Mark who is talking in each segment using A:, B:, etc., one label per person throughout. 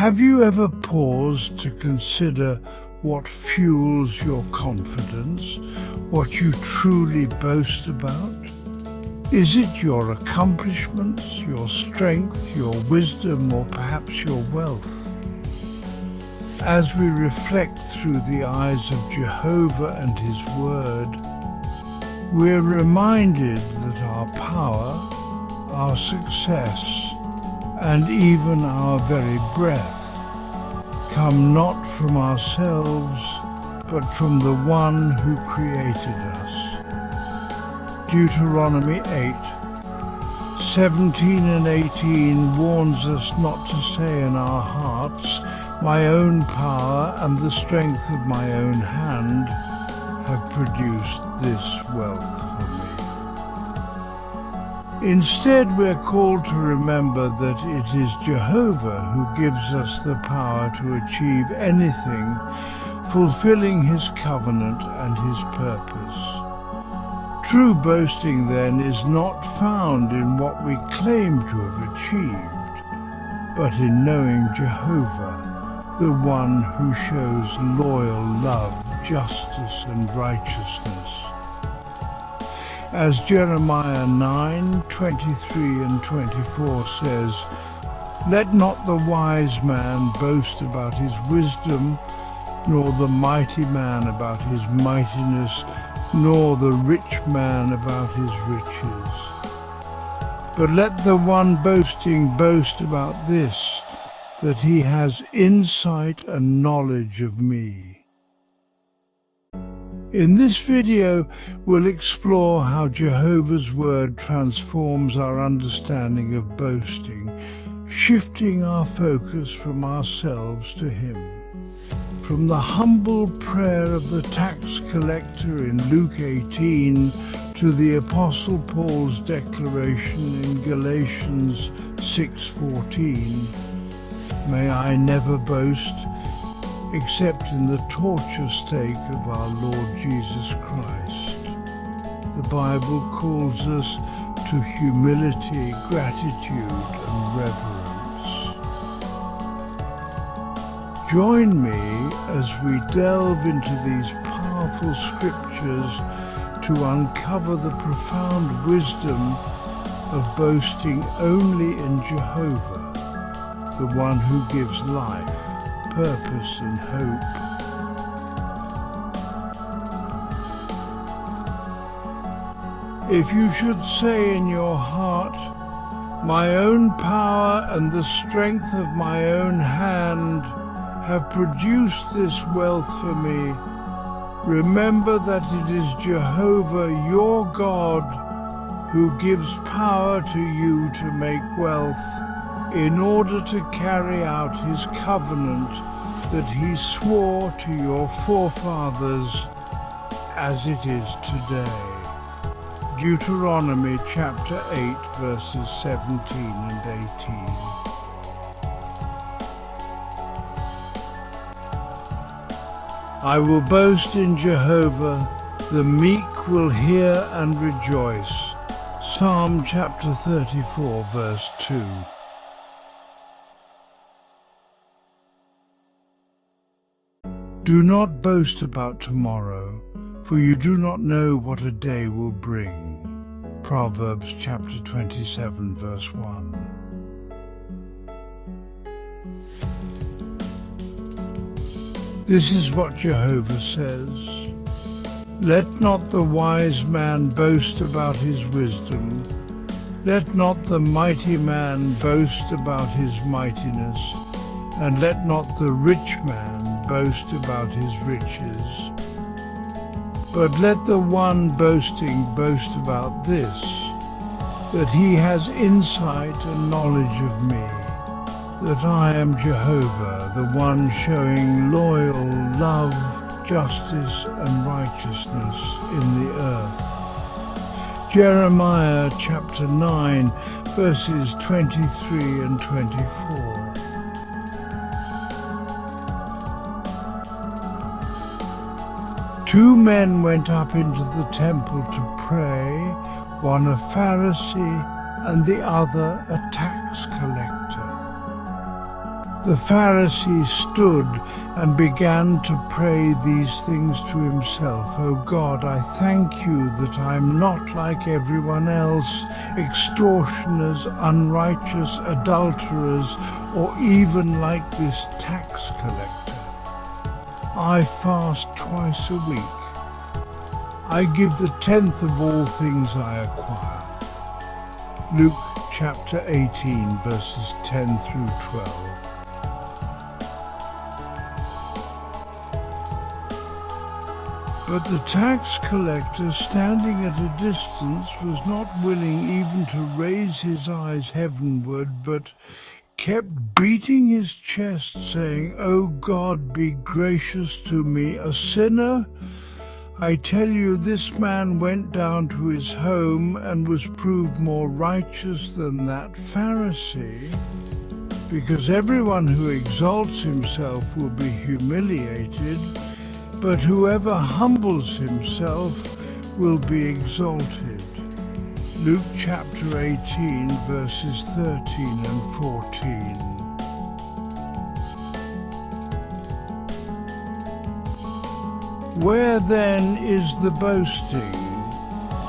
A: Have you ever paused to consider what fuels your confidence, what you truly boast about? Is it your accomplishments, your strength, your wisdom, or perhaps your wealth? As we reflect through the eyes of Jehovah and His Word, we're reminded that our power, our success, and even our very breath come not from ourselves, but from the One who created us. Deuteronomy 8:17 and 18 warns us not to say in our hearts, "My own power and the strength of my own hand have produced this wealth for me." Instead, we're called to remember that it is Jehovah who gives us the power to achieve anything, fulfilling His covenant and His purpose. True boasting, then, is not found in what we claim to have achieved, but in knowing Jehovah, the One who shows loyal love, justice, and righteousness. As Jeremiah 9:23 and 24 says, "Let not the wise man boast about his wisdom, nor the mighty man about his mightiness, nor the rich man about his riches. But let the one boasting boast about this, that he has insight and knowledge of me." In this video, we'll explore how Jehovah's Word transforms our understanding of boasting, shifting our focus from ourselves to Him. From the humble prayer of the tax collector in Luke 18 to the Apostle Paul's declaration in Galatians 6:14, "May I never boast except in the torture stake of our Lord Jesus Christ." The Bible calls us to humility, gratitude, and reverence. Join me as we delve into these powerful scriptures to uncover the profound wisdom of boasting only in Jehovah, the one who gives life, purpose, and hope. If you should say in your heart, "My own power and the strength of my own hand have produced this wealth for me," remember that it is Jehovah your God who gives power to you to make wealth in order to carry out His covenant that He swore to your forefathers as it is today. Deuteronomy chapter 8 verses 17 and 18. I will boast in Jehovah, the meek will hear and rejoice. Psalm chapter 34 verse 2. Do not boast about tomorrow, for you do not know what a day will bring. Proverbs chapter 27 verse 1. This is what Jehovah says, "Let not the wise man boast about his wisdom. Let not the mighty man boast about his mightiness. And let not the rich man boast about his riches. But let the one boasting boast about this, that he has insight and knowledge of me, that I am Jehovah, the one showing loyal love, justice, and righteousness in the earth." Jeremiah chapter 9, verses 23 and 24. Two men went up into the temple to pray, one a Pharisee and the other a tax collector. The Pharisee stood and began to pray these things to himself. "O God, I thank you that I'm not like everyone else, extortioners, unrighteous, adulterers, or even like this tax collector. I fast twice a week. I give the 10th of all things I acquire." Luke chapter 18, verses 10 through 12. But the tax collector, standing at a distance, was not willing even to raise his eyes heavenward, but kept beating his chest, saying, "O God, be gracious to me, a sinner." I tell you, this man went down to his home and was proved more righteous than that Pharisee, because everyone who exalts himself will be humiliated, but whoever humbles himself will be exalted. Luke chapter 18, verses 13 and 14. Where then is the boasting?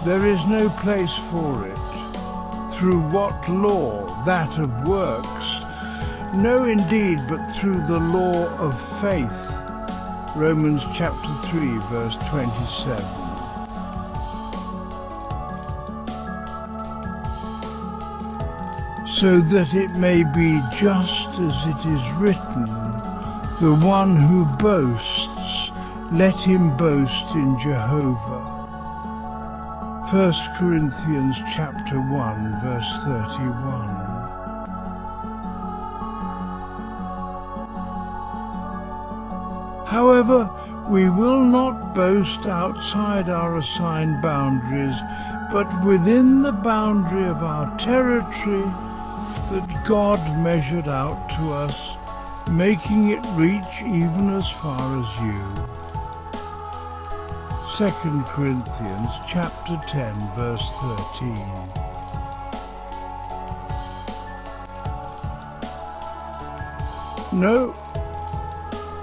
A: There is no place for it. Through what law? That of works? No, indeed, but through the law of faith. Romans chapter 3, verse 27. So that it may be just as it is written, "The one who boasts, let him boast in Jehovah." 1 Corinthians chapter 1, verse 31. However, we will not boast outside our assigned boundaries, but within the boundary of our territory that God measured out to us, making it reach even as far as you. 2 Corinthians chapter 10, verse 13. No,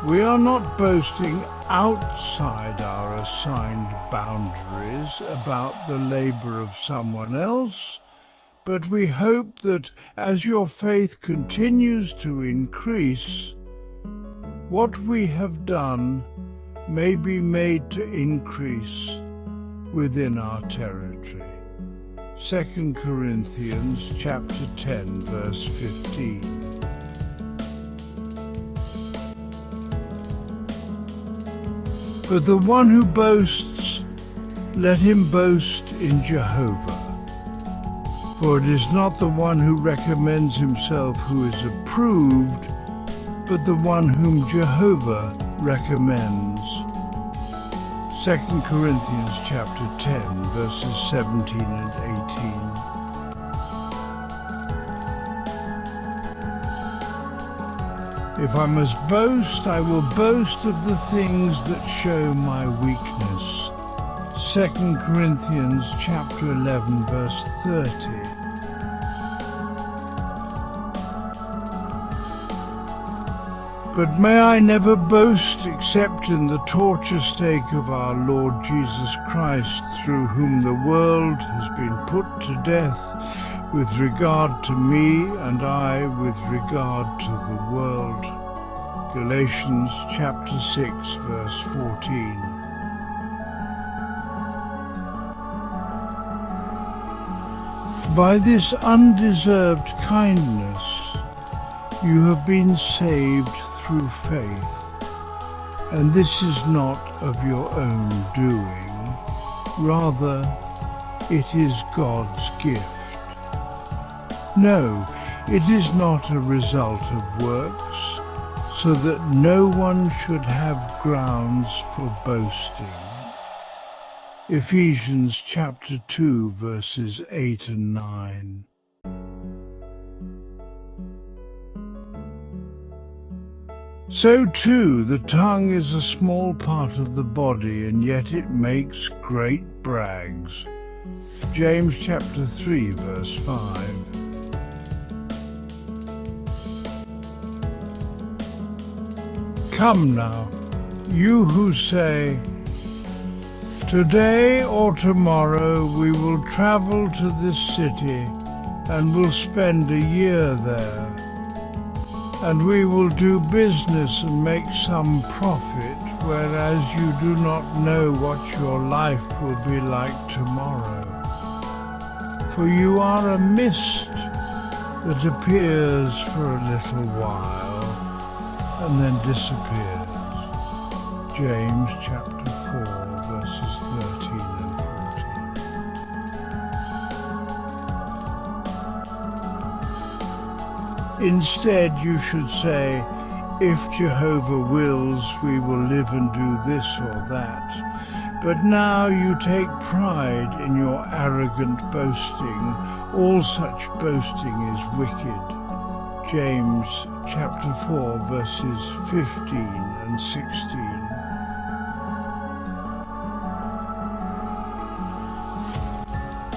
A: we are not boasting outside our assigned boundaries about the labor of someone else, but we hope that as your faith continues to increase, what we have done may be made to increase within our territory. 2 Corinthians chapter 10, verse 15. But the one who boasts, let him boast in Jehovah. For it is not the one who recommends himself who is approved, but the one whom Jehovah recommends. 2 Corinthians chapter 10, verses 17 and 18. If I must boast, I will boast of the things that show my weakness. 2 Corinthians chapter 11, verse 30. But may I never boast except in the torture stake of our Lord Jesus Christ, through whom the world has been put to death with regard to me, and I with regard to the world. Galatians chapter 6, verse 14. By this undeserved kindness you have been saved through faith, and this is not of your own doing, rather it is God's gift. No, it is not a result of works, so that no one should have grounds for boasting. Ephesians chapter 2, verses 8 and 9. So too, the tongue is a small part of the body, and yet it makes great brags. James chapter 3, verse 5. Come now, you who say, today or tomorrow we will travel to this city and will spend a year there, and we will do business and make some profit, whereas you do not know what your life will be like tomorrow. For you are a mist that appears for a little while and then disappears. James chapter 4, verses 13 and 14. Instead, you should say, if Jehovah wills, we will live and do this or that. But now you take pride in your arrogant boasting. All such boasting is wicked. James chapter 4, verses 15 and 16.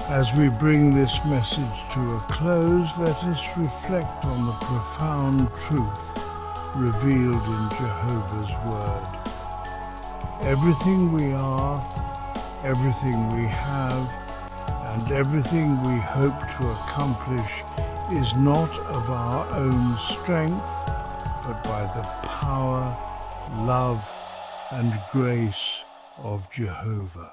A: As we bring this message to a close, let us reflect on the profound truth revealed in Jehovah's Word. Everything we are, everything we have, and everything we hope to accomplish is not of our own strength, but by the power, love, and grace of Jehovah.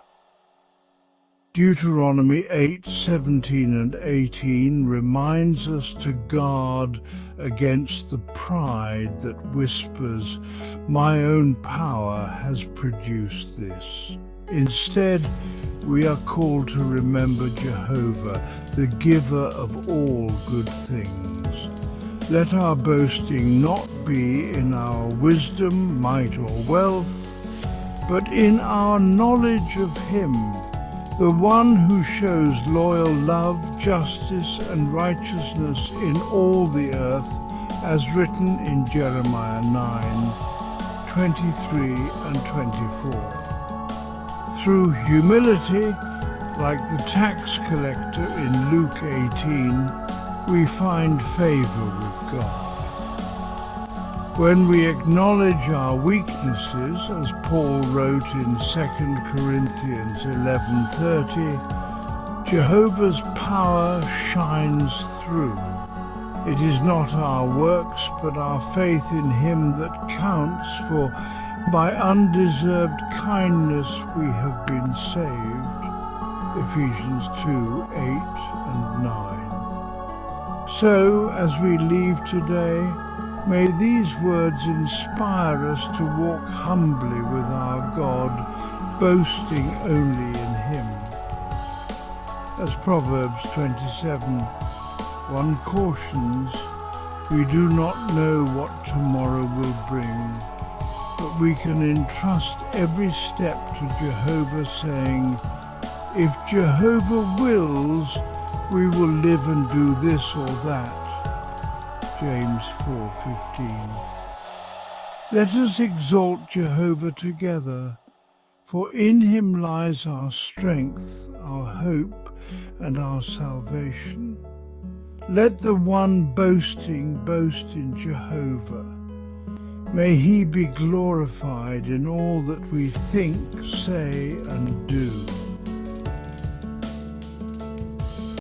A: Deuteronomy 8:17 and 18 reminds us to guard against the pride that whispers, "My own power has produced this." Instead, we are called to remember Jehovah, the giver of all good things. Let our boasting not be in our wisdom, might, or wealth, but in our knowledge of Him, the one who shows loyal love, justice, and righteousness in all the earth, as written in Jeremiah 9:23 and 24. Through humility, like the tax collector in Luke 18, we find favor with God. When we acknowledge our weaknesses, as Paul wrote in 2 Corinthians 11:30, Jehovah's power shines through. It is not our works, but our faith in Him that counts, for by undeserved kindness we have been saved. Ephesians 2:8 and 9. So, as we leave today, may these words inspire us to walk humbly with our God, boasting only in Him. As Proverbs 27:1 cautions, we do not know what tomorrow will bring, but we can entrust every step to Jehovah, saying, if Jehovah wills, we will live and do this or that. James 4:15. Let us exalt Jehovah together, for in Him lies our strength, our hope, and our salvation. Let the one boasting boast in Jehovah. May He be glorified in all that we think, say, and do.